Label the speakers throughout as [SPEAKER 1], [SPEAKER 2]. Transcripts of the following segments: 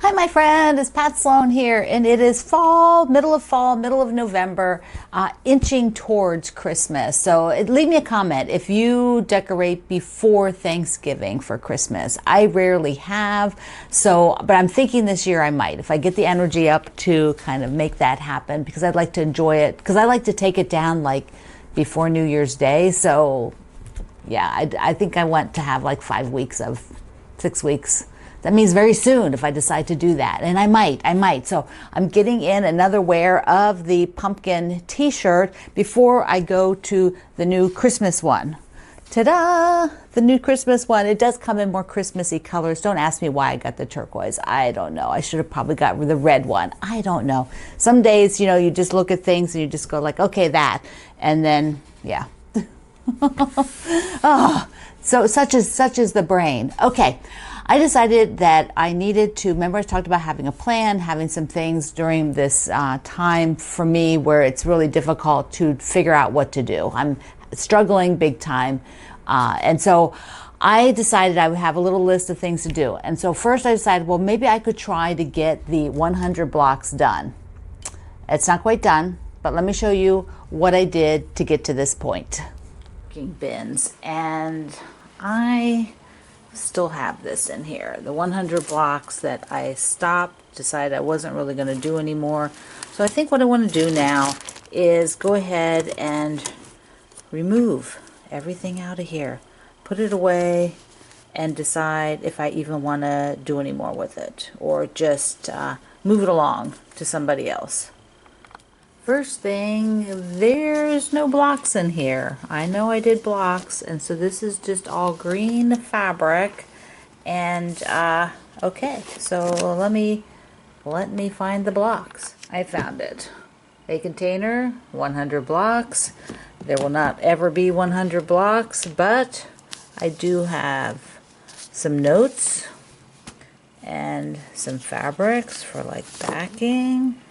[SPEAKER 1] Hi, my friend. It's Pat Sloan here, and it is fall, middle of November, inching towards Christmas. So leave me a comment if you decorate before Thanksgiving for Christmas. I rarely have, but I'm thinking this year I might, if I get the energy up to kind of make that happen, because I'd like to enjoy it, because I like to take it down like before New Year's Day. So yeah, I think I want to have like 5 weeks of 6 weeks. That means very soon if I decide to do that. And I might. So I'm getting in another wear of the pumpkin t-shirt before I go to the new Christmas one. Ta-da! The new Christmas one. It does come in more Christmassy colors. Don't ask me why I got the turquoise. I don't know. I should have probably got the red one. I don't know. Some days, you just look at things and you just go like, okay, that. And then, yeah. Oh, so such is the brain. Okay. I decided that I needed to, remember I talked about having a plan, having some things during this time for me where it's really difficult to figure out what to do. I'm struggling big time. And so I decided I would have a little list of things to do. And so first I decided, well, maybe I could try to get the 100 blocks done. It's not quite done, but let me show you what I did to get to this point. Bins. And I still have this in here, the 100 blocks that I stopped, decided I wasn't really going to do anymore. So I think what I want to do now is go ahead and remove everything out of here, put it away, and decide if I even want to do any more with it, or just move it along to somebody else. First thing, there's no blocks in here. I know I did blocks, and so this is just all green fabric. And okay, so let me find the blocks. I found it. A container, 100 blocks. There will not ever be 100 blocks, but I do have some notes and some fabrics for like backing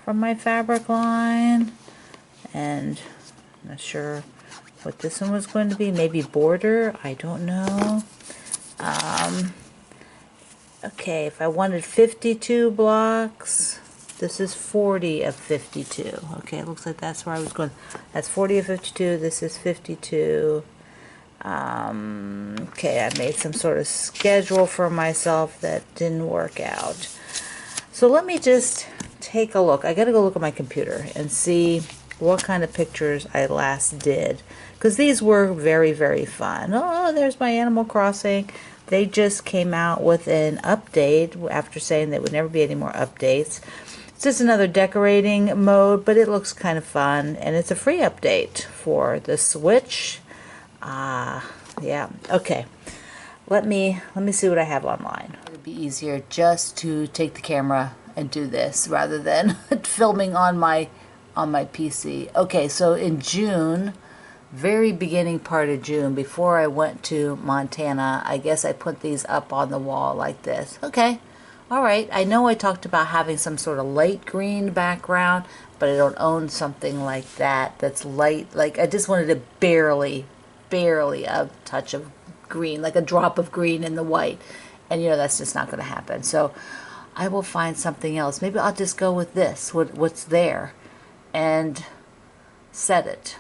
[SPEAKER 1] from my fabric line, and I'm not sure what this one was going to be. Maybe border, I don't know. Okay, if I wanted 52 blocks, this is 40 of 52. Okay, it looks like that's where I was going. That's 40 of 52. This is 52. Okay, I made some sort of schedule for myself that didn't work out. So let me just take a look. I gotta go look at my computer and see what kind of pictures I last did, because these were very, very fun. Oh, there's my Animal Crossing. They just came out with an update after saying there would never be any more updates. It's just another decorating mode, but it looks kind of fun, and it's a free update for the Switch. Yeah, okay. Let me see what I have online. It'd be easier just to take the camera and do this rather than filming on my PC. Okay, so in June, very beginning part of June, before I went to Montana, I guess I put these up on the wall like this. Okay, all right. I know I talked about having some sort of light green background, but I don't own something like that that's light. Like I just wanted to barely a touch of green, like a drop of green in the white, and that's just not going to happen. So I will find something else. Maybe I'll just go with this, what's there, and set it.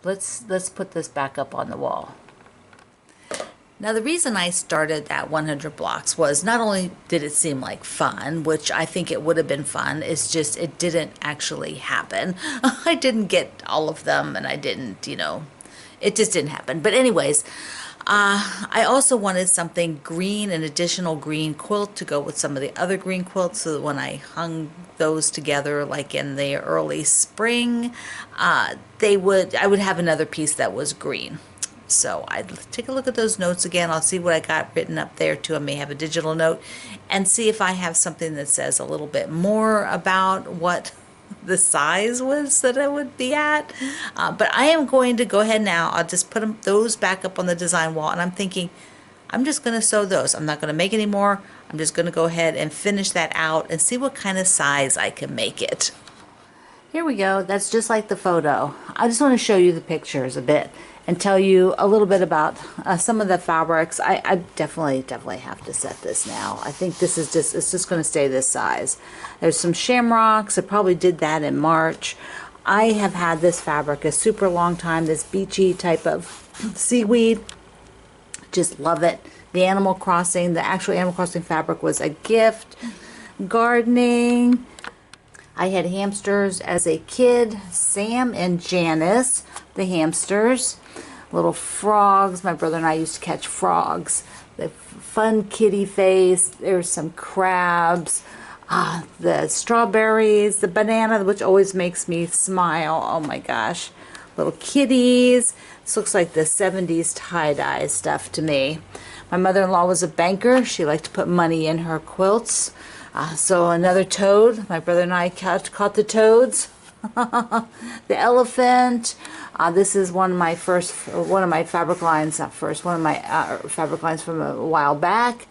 [SPEAKER 1] Let's put this back up on the wall. Now the reason I started that 100 blocks was not only did it seem like fun, which I think it would have been fun, it's just it didn't actually happen. I didn't get all of them, and I didn't, it just didn't happen. But anyways, I also wanted something green, an additional green quilt to go with some of the other green quilts, so that when I hung those together like in the early spring, I would have another piece that was green. So I'd take a look at those notes again. I'll see what I got written up there too. I may have a digital note, and see if I have something that says a little bit more about what the size was that I would be at. But I am going to go ahead now. I'll just put those back up on the design wall, and I'm thinking I'm just going to sew those. I'm not going to make any more. I'm just going to go ahead and finish that out and see what kind of size I can make it. Here we go. That's just like the photo. I just want to show you the pictures a bit and tell you a little bit about some of the fabrics. I definitely have to set this now. I think this is it's just going to stay this size. There's some shamrocks. I probably did that in March. I have had this fabric a super long time, this beachy type of seaweed. Just love it. The Animal Crossing, the actual Animal Crossing fabric was a gift. Gardening. I had hamsters as a kid. Sam and Janice, the hamsters. Little frogs. My brother and I used to catch frogs. The fun kitty face. There's some crabs. The strawberries. The banana, which always makes me smile. Oh my gosh. Little kitties. This looks like the 70s tie-dye stuff to me. My mother-in-law was a banker. She liked to put money in her quilts. So another toad. My brother and I caught the toads. The elephant. This is one of my fabric lines, not first, one of my fabric lines from a while back.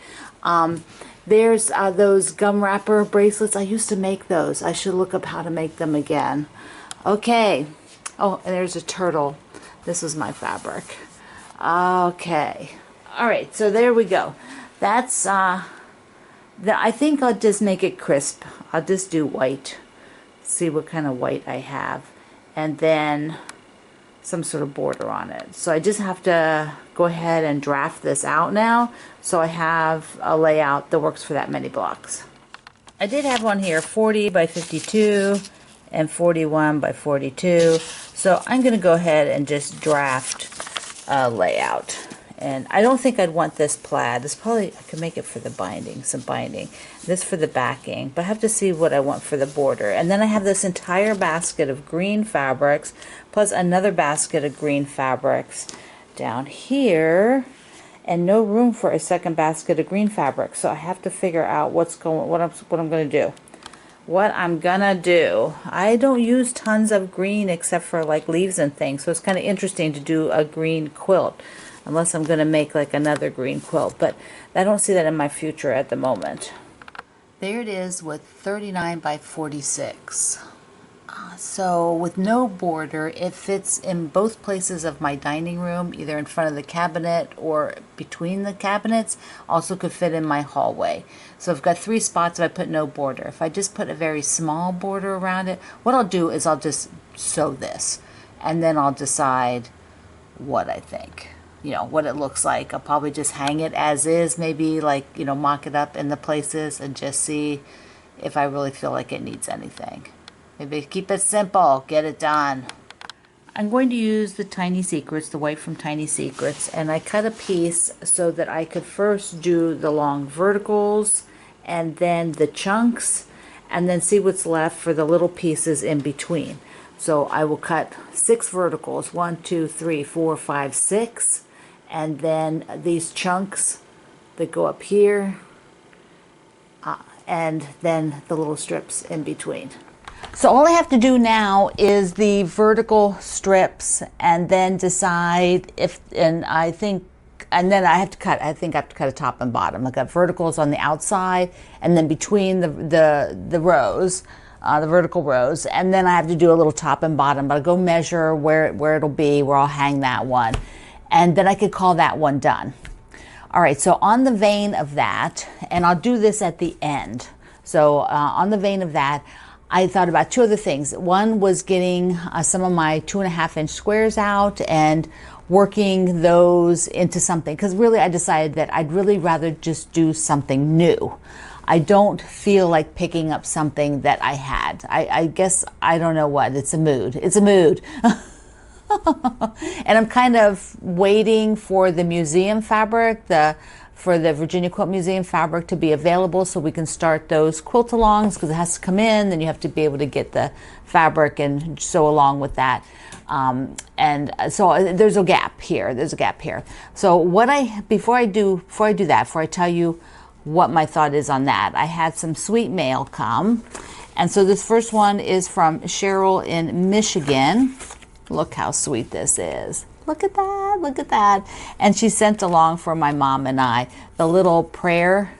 [SPEAKER 1] There's those gum wrapper bracelets. I used to make those. I should look up how to make them again. Okay. Oh, and there's a turtle. This was my fabric. Okay. All right, so there we go. That's, I think I'll just make it crisp. I'll just do white. See what kind of white I have. And then some sort of border on it. So I just have to go ahead and draft this out now. So I have a layout that works for that many blocks. I did have one here, 40 by 52 and 41 by 42. So I'm going to go ahead and just draft a layout. And I don't think I'd want this plaid. This probably, I could make it for the binding, some binding. This for the backing, but I have to see what I want for the border. And then I have this entire basket of green fabrics, plus another basket of green fabrics down here, and no room for a second basket of green fabric. So I have to figure out what I'm going to do. What I'm gonna do. I don't use tons of green except for like leaves and things, so it's kind of interesting to do a green quilt. Unless I'm going to make like another green quilt. But I don't see that in my future at the moment. There it is with 39 by 46. So with no border, it fits in both places of my dining room, either in front of the cabinet or between the cabinets. Also could fit in my hallway. So I've got 3 spots if I put no border. If I just put a very small border around it, what I'll do is I'll just sew this. And then I'll decide what I think. You know, what it looks like. I'll probably just hang it as is, maybe like, you know, mock it up in the places and just see if I really feel like it needs anything. Maybe keep it simple, get it done. I'm going to use the Tiny Secrets, the white from Tiny Secrets, and I cut a piece so that I could first do the long verticals and then the chunks and then see what's left for the little pieces in between. So I will cut 6 verticals, 1, 2, 3, 4, 5, 6. And then these chunks that go up here, and then the little strips in between. So all I have to do now is the vertical strips, and then decide if, and then I have to cut, I think I have to cut a top and bottom. I've got verticals on the outside, and then between the rows, the vertical rows, and then I have to do a little top and bottom, but I'll go measure where it'll be, where I'll hang that one. And then I could call that one done. All right, so on the vein of that, and I'll do this at the end. So on the vein of that, I thought about 2 other things. One was getting some of my 2.5-inch squares out and working those into something. Because really I decided that I'd really rather just do something new. I don't feel like picking up something that I had. I guess, I don't know what, it's a mood. It's a mood. And I'm kind of waiting for the museum fabric, for the Virginia Quilt Museum fabric to be available so we can start those quilt-alongs, because it has to come in, then you have to be able to get the fabric and sew along with that. And so there's a gap here. So before I tell you what my thought is on that, I had some sweet mail come. And so this first one is from Cheryl in Michigan. Look how sweet this is. Look at that. And she sent along for my mom and I the little prayer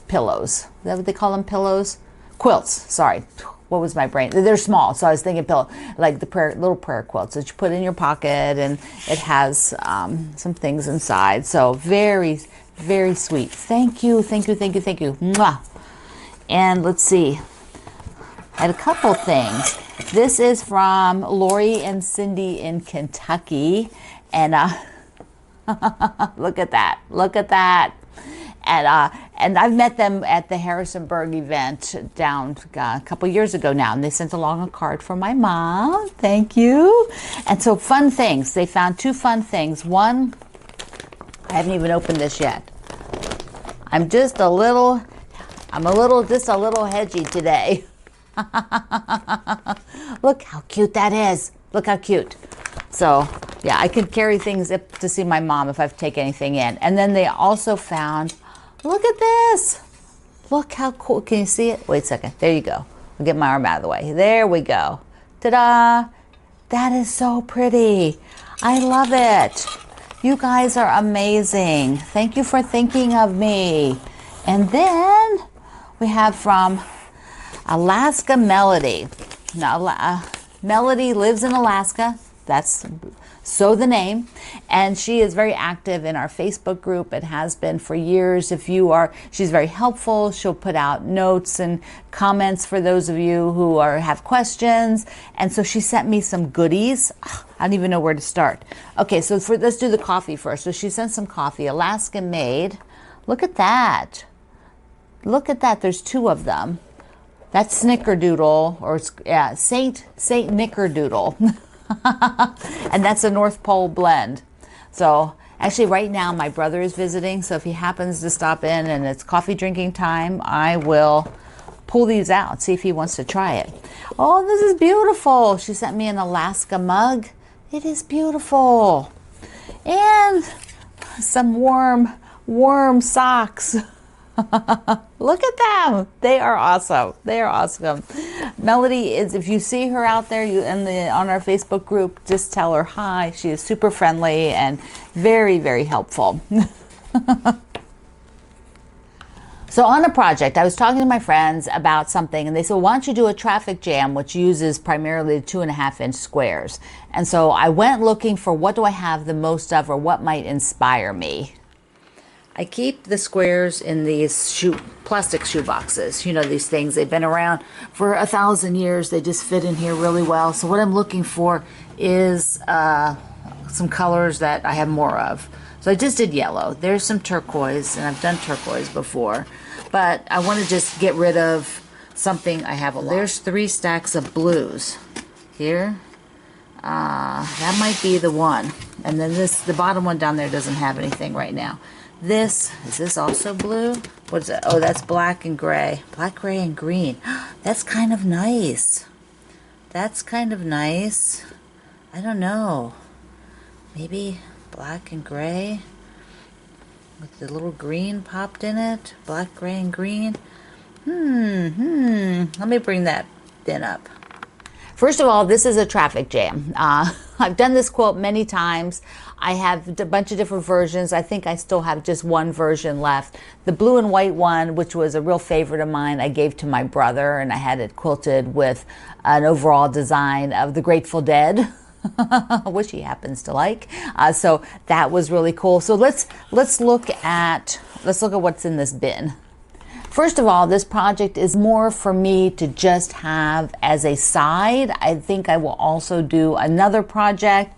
[SPEAKER 1] pillows. Is that what they call them, pillows? Quilts, sorry. what was my brain? They're small, so I was thinking pillow, like the little prayer quilts that you put in your pocket, and it has some things inside. So very, very sweet. Thank you, thank you, thank you, thank you. Mwah. And let's see, I had a couple things. This is from Lori and Cindy in Kentucky, and look at that, look at that. And I've met them at the Harrisonburg event down a couple years ago now, and they sent along a card for my mom. Thank you. And so fun things. They found 2 fun things. One, I haven't even opened this yet. I'm just a little hedgy today. Look how cute that is. Look how cute. So yeah, I could carry things up to see my mom if I take anything in. And then they also found, look at this. Look how cool. Can you see it? Wait a second. There you go. I'll get my arm out of the way. There we go. Ta-da. That is so pretty. I love it. You guys are amazing. Thank you for thinking of me. And then we have from Alaska Melody. Now, Melody lives in Alaska. That's so the name, and she is very active in our Facebook group. It has been for years. She's very helpful. She'll put out notes and comments for those of you who have questions. And so she sent me some goodies. I don't even know where to start. Okay, so let's do the coffee first. So she sent some coffee, Alaska made. Look at that. Look at that. There's 2 of them. That's Snickerdoodle, or Saint Nickerdoodle. And that's a North Pole blend. So actually right now my brother is visiting, so if he happens to stop in and it's coffee drinking time, I will pull these out, see if he wants to try it. Oh, this is beautiful. She sent me an Alaska mug. It is beautiful. And some warm socks. Look at them. They are awesome. They are awesome. Melody is, if you see her out there on our Facebook group, just tell her hi. She is super friendly and very, very helpful. So on a project, I was talking to my friends about something, and they said, well, why don't you do a traffic jam, which uses primarily 2.5-inch squares. And so I went looking for what do I have the most of, or what might inspire me. I keep the squares in these plastic shoe boxes. You know, these things, they've been around for 1,000 years. They just fit in here really well. So what I'm looking for is some colors that I have more of. So I just did yellow. There's some turquoise, and I've done turquoise before. But I want to just get rid of something I have a lot. There's 3 stacks of blues here. That might be the one. And then the bottom one down there doesn't have anything right now. Is this also blue? What is it? Oh, that's black and gray. Black, gray, and green. That's kind of nice. That's kind of nice. I don't know. Maybe black and gray with the little green popped in it. Black, gray, and green. Let me bring that bin up. First of all, this is a traffic jam. I've done this quilt many times. I have a bunch of different versions. I think I still have just one version left. The blue and white one, which was a real favorite of mine, I gave to my brother, and I had it quilted with an overall design of the Grateful Dead, which he happens to like. So that was really cool. So let's look at what's in this bin. First of all, this project is more for me to just have as a side. I think I will also do another project.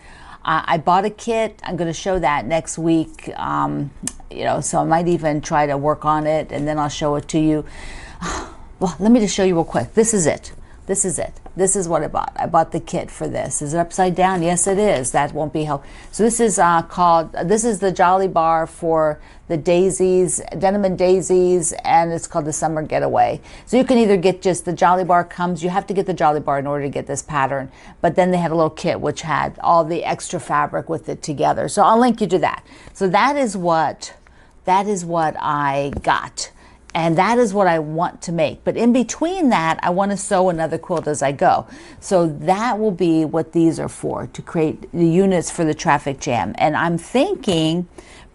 [SPEAKER 1] I bought a kit. I'm going to show that next week. So I might even try to work on it, and then I'll show it to you. Well, let me just show you real quick. This is it. This is it. This is what I bought. I bought the kit for this. Is it upside down? Yes, it is. That won't be helpful. So this is this is the Jolly Bar for the daisies, denim and daisies, and it's called the Summer Getaway. So you can either get just the Jolly Bar comes, you have to get the Jolly Bar in order to get this pattern, but then they had a little kit which had all the extra fabric with it together. So I'll link you to that. So that is what I got. And that is what I want to make. But in between that, I want to sew another quilt as I go. So that will be what these are for, to create the units for the traffic jam. And I'm thinking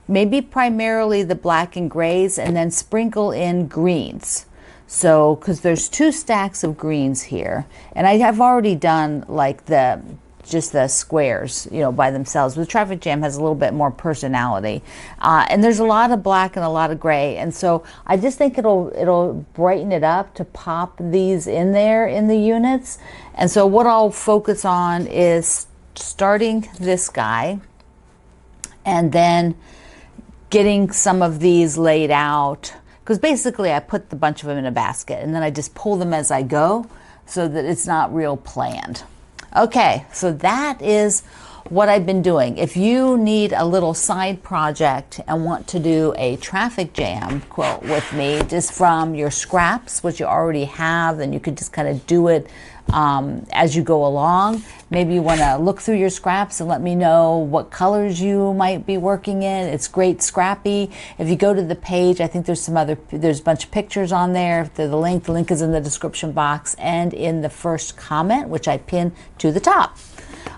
[SPEAKER 1] maybe primarily the black and grays, and then sprinkle in greens. So, because there's 2 stacks of greens here, and I have already done like just the squares, you know, by themselves. The traffic jam has a little bit more personality, and there's a lot of black and a lot of gray, and so I just think it'll brighten it up to pop these in there in the units. And so what I'll focus on is starting this guy, and then getting some of these laid out, because basically I put the bunch of them in a basket and then I just pull them as I go so that it's not real planned. Okay, so that is what I've been doing. If you need a little side project and want to do a traffic jam quilt with me, just from your scraps, which you already have, then you could just kind of do it as you go along. Maybe you want to look through your scraps and let me know what colors you might be working in. It's great scrappy. If you go to the page, I think there's a bunch of pictures on there. The link is in the description box and in the first comment, which I pin to the top.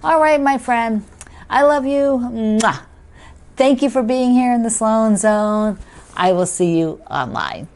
[SPEAKER 1] All right, my friend, I love you. Mwah. Thank you for being here in the Sloan Zone. I will see you online.